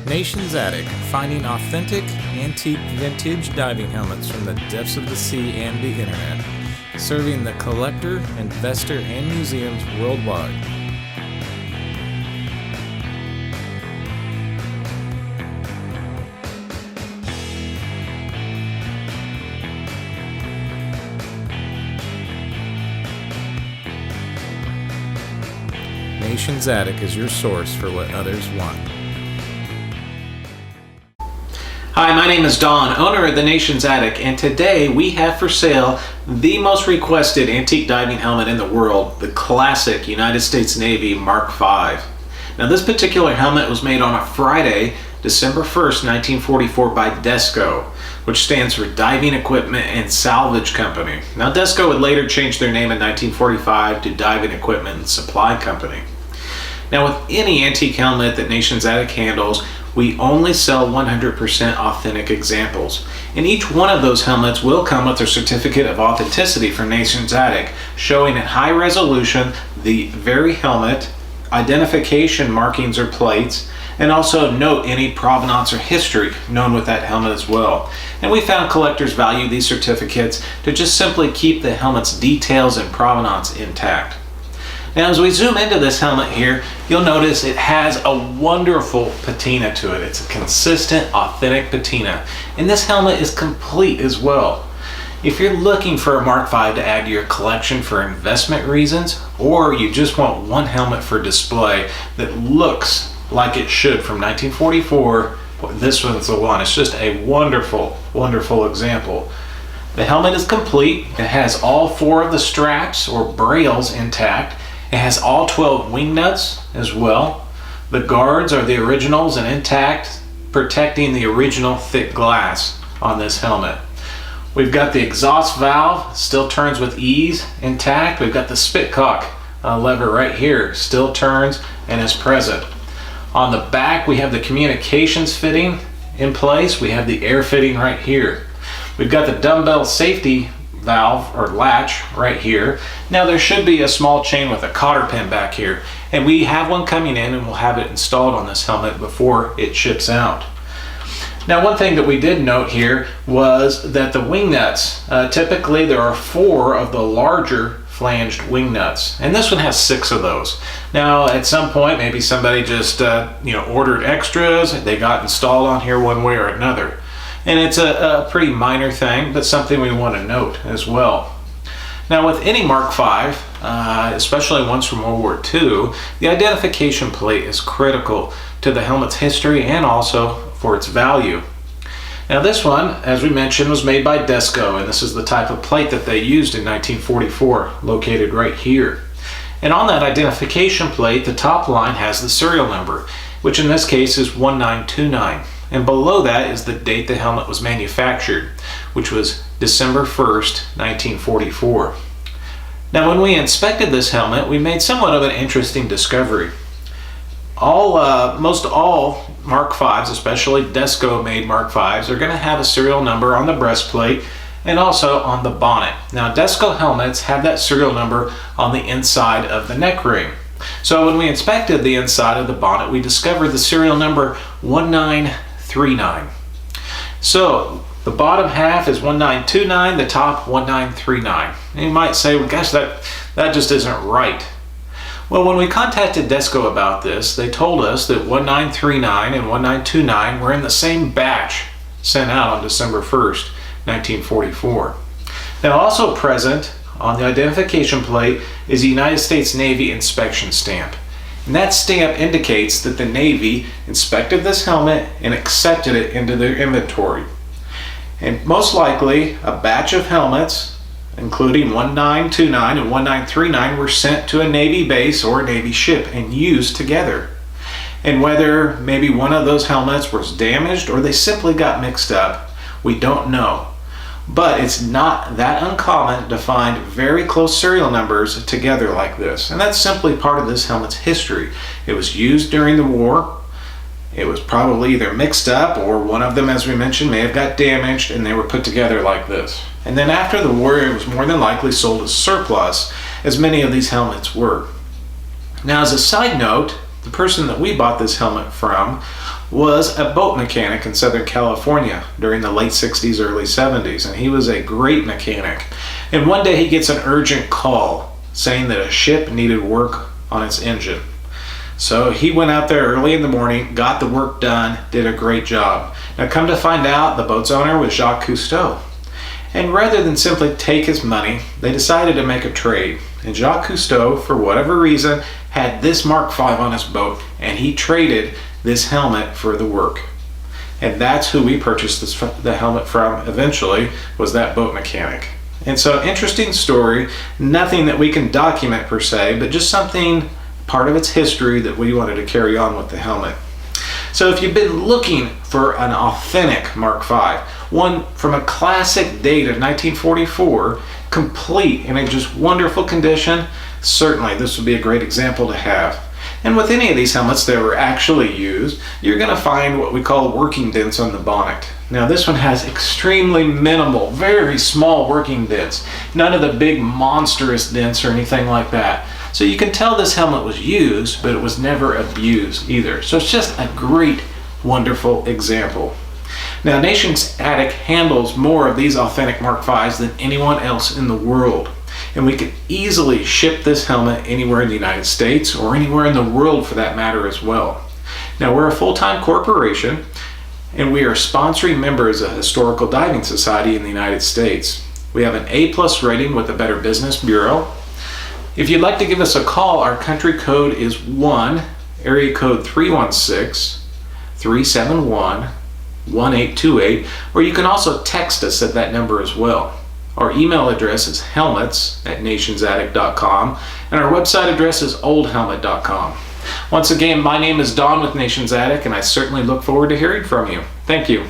Nation's Attic, finding authentic, antique, vintage diving helmets from the depths of the sea and the internet, serving the collector, investor, and museums worldwide. Nation's Attic is your source for what others want. Hi, my name is Don, owner of the Nation's Attic, and today we have for sale the most requested antique diving helmet in the world, the classic United States Navy Mark V. Now this particular helmet was made on a Friday, December 1st, 1944 by DESCO, which stands for Diving Equipment and Salvage Company. Now DESCO would later change their name in 1945 to Diving Equipment and Supply Company. Now with any antique helmet that Nation's Attic handles, we only sell 100% authentic examples. And each one of those helmets will come with a certificate of authenticity from Nation's Attic, showing at high resolution the very helmet, identification markings or plates, and also note any provenance or history known with that helmet as well. And we found collectors value these certificates to just simply keep the helmet's details and provenance intact. Now as we zoom into this helmet here, you'll notice it has a wonderful patina to it. It's a consistent, authentic patina. And this helmet is complete as well. If you're looking for a Mark V to add to your collection for investment reasons, or you just want one helmet for display that looks like it should from 1944, this one's the one. It's just a wonderful, wonderful example. The helmet is complete. It has all 4 of the straps or brails intact. It has all 12 wing nuts as well. The guards are the originals and intact, protecting the original thick glass on this helmet. We've got the exhaust valve, still turns with ease, intact. We've got the spitcock lever right here, still turns and is present. On the back we have the communications fitting in place. We have the air fitting right here. We've got the dumbbell safety valve or latch right here. Now there should be a small chain with a cotter pin back here, and we have one coming in and we'll have it installed on this helmet before it ships out. Now one thing that we did note here was that the wing nuts, typically there are 4 of the larger flanged wing nuts, and this one has 6 of those. Now at some point maybe somebody just ordered extras, they got installed on here one way or another. And it's a pretty minor thing, but something we want to note as well. Now with any Mark V, especially ones from World War II, the identification plate is critical to the helmet's history and also for its value. Now this one, as we mentioned, was made by DESCO, and this is the type of plate that they used in 1944, located right here. And on that identification plate, the top line has the serial number, which in this case is 1929. And below that is the date the helmet was manufactured, which was December 1st, 1944. Now when we inspected this helmet, we made somewhat of an interesting discovery. Most all Mark Vs, especially DESCO made Mark Vs, are going to have a serial number on the breastplate and also on the bonnet. Now DESCO helmets have that serial number on the inside of the neck ring. So when we inspected the inside of the bonnet, we discovered the serial number 1939. So the bottom half is 1929, the top 1939. And you might say, well, gosh, that just isn't right. Well, when we contacted DESCO about this, they told us that 1939 and 1929 were in the same batch sent out on December 1st, 1944. Now also present on the identification plate is the United States Navy inspection stamp. And that stamp indicates that the Navy inspected this helmet and accepted it into their inventory. And most likely a batch of helmets, including 1929 and 1939, were sent to a Navy base or a Navy ship and used together. And whether maybe one of those helmets was damaged or they simply got mixed up, we don't know. But it's not that uncommon to find very close serial numbers together like this. And that's simply part of this helmet's history. It was used during the war. It was probably either mixed up or one of them, as we mentioned, may have got damaged and they were put together like this. And then after the war, it was more than likely sold as surplus, as many of these helmets were. Now as a side note, the person that we bought this helmet from was a boat mechanic in Southern California during the late 60s, early 70s, and he was a great mechanic. And one day he gets an urgent call saying that a ship needed work on its engine. So he went out there early in the morning, got the work done, did a great job. Now come to find out, the boat's owner was Jacques Cousteau. And rather than simply take his money, they decided to make a trade. And Jacques Cousteau, for whatever reason, had this Mark V on his boat, and he traded this helmet for the work. And that's who we purchased the helmet from eventually, was that boat mechanic. And so, interesting story, nothing that we can document per se, but just something, part of its history that we wanted to carry on with the helmet. So if you've been looking for an authentic Mark V, one from a classic date of 1944, complete in a just wonderful condition, certainly this would be a great example to have. And with any of these helmets that were actually used, you're going to find what we call working dents on the bonnet. Now this one has extremely minimal, very small working dents. None of the big monstrous dents or anything like that. So you can tell this helmet was used, but it was never abused either. So it's just a great, wonderful example. Now Nation's Attic handles more of these authentic Mark V's than anyone else in the world. And we can easily ship this helmet anywhere in the United States or anywhere in the world for that matter as well. Now we're a full-time corporation and we are sponsoring members of the Historical Diving Society in the United States. We have an A+ rating with the Better Business Bureau. If you'd like to give us a call, our country code is 1, area code 316-371-1828, or you can also text us at that number as well. Our email address is helmets@nationsattic.com, and our website address is oldhelmet.com. Once again, my name is Don with Nation's Attic, and I certainly look forward to hearing from you. Thank you.